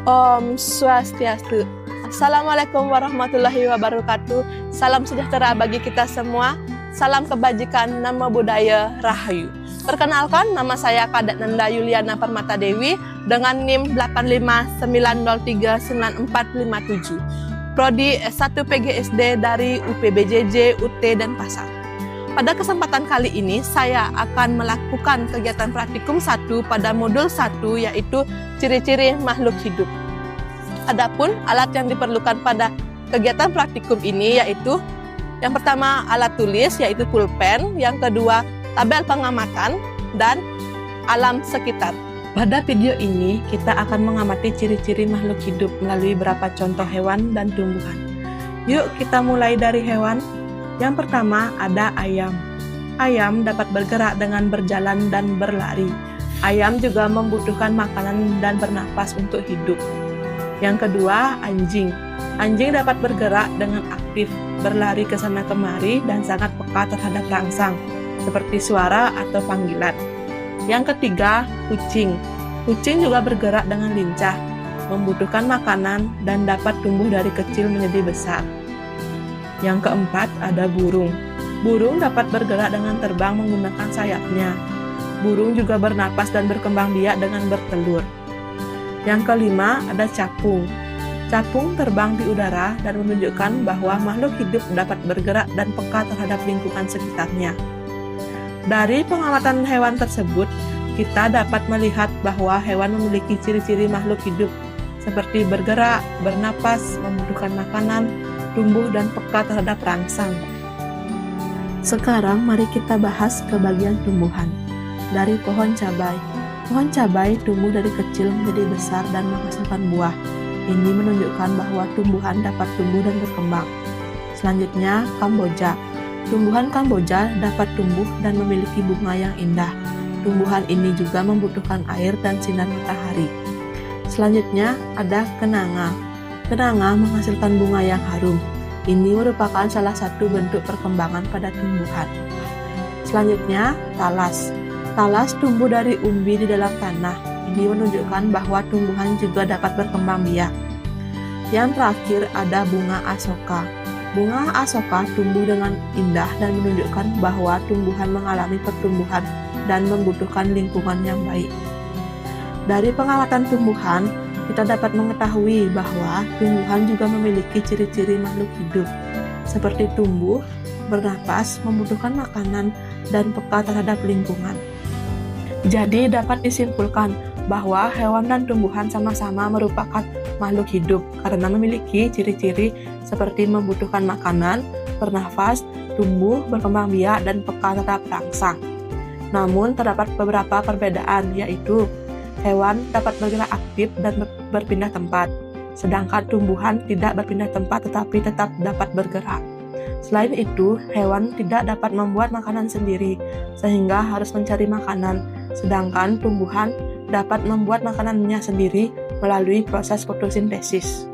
Om Swastiastu. Assalamualaikum warahmatullahi wabarakatuh. Salam sejahtera bagi kita semua. Salam kebajikan, nama budaya, rahayu. Perkenalkan, nama saya Kadet Nanda Yuliana Permata Dewi dengan NIM 859039457. Prodi S1 PGSD dari UPBJJ, UT, Denpasar. Pada kesempatan kali ini, saya akan melakukan kegiatan praktikum 1 pada modul 1, yaitu ciri-ciri makhluk hidup. Adapun alat yang diperlukan pada kegiatan praktikum ini yaitu yang pertama alat tulis, yaitu pulpen, yang kedua tabel pengamatan, dan alam sekitar. Pada video ini, kita akan mengamati ciri-ciri makhluk hidup melalui beberapa contoh hewan dan tumbuhan. Yuk kita mulai dari hewan. Yang pertama ada ayam. Ayam dapat bergerak dengan berjalan dan berlari. Ayam juga membutuhkan makanan dan bernapas untuk hidup. Yang kedua, anjing. Anjing dapat bergerak dengan aktif, berlari ke sana kemari dan sangat peka terhadap rangsang, seperti suara atau panggilan. Yang ketiga, kucing. Kucing juga bergerak dengan lincah, membutuhkan makanan dan dapat tumbuh dari kecil menjadi besar. Yang keempat, ada burung. Burung dapat bergerak dengan terbang menggunakan sayapnya. Burung juga bernapas dan berkembang biak dengan bertelur. Yang kelima, ada capung. Capung terbang di udara dan menunjukkan bahwa makhluk hidup dapat bergerak dan peka terhadap lingkungan sekitarnya. Dari pengamatan hewan tersebut, kita dapat melihat bahwa hewan memiliki ciri-ciri makhluk hidup seperti bergerak, bernapas, membutuhkan makanan, tumbuh dan peka terhadap rangsang. Sekarang mari kita bahas ke bagian tumbuhan. Dari pohon cabai. Pohon cabai tumbuh dari kecil menjadi besar dan menghasilkan buah. Ini menunjukkan bahwa tumbuhan dapat tumbuh dan berkembang. Selanjutnya, Kamboja. Tumbuhan Kamboja dapat tumbuh dan memiliki bunga yang indah. Tumbuhan ini juga membutuhkan air dan sinar matahari. Selanjutnya, ada kenanga. Kenanga menghasilkan bunga yang harum. Ini merupakan salah satu bentuk perkembangan pada tumbuhan. Selanjutnya, talas. Talas tumbuh dari umbi di dalam tanah. Ini menunjukkan bahwa tumbuhan juga dapat berkembang biak. Yang terakhir ada bunga asoka. Bunga asoka tumbuh dengan indah dan menunjukkan bahwa tumbuhan mengalami pertumbuhan dan membutuhkan lingkungan yang baik. Dari pengamatan tumbuhan, kita dapat mengetahui bahwa tumbuhan juga memiliki ciri-ciri makhluk hidup, seperti tumbuh, bernapas, membutuhkan makanan, dan peka terhadap lingkungan. Jadi dapat disimpulkan bahwa hewan dan tumbuhan sama-sama merupakan makhluk hidup karena memiliki ciri-ciri seperti membutuhkan makanan, bernafas, tumbuh, berkembang biak, dan peka terhadap rangsang. Namun terdapat beberapa perbedaan, yaitu hewan dapat bergerak aktif dan berpindah tempat, sedangkan tumbuhan tidak berpindah tempat tetapi tetap dapat bergerak. Selain itu, hewan tidak dapat membuat makanan sendiri, sehingga harus mencari makanan, sedangkan tumbuhan dapat membuat makanannya sendiri melalui proses fotosintesis.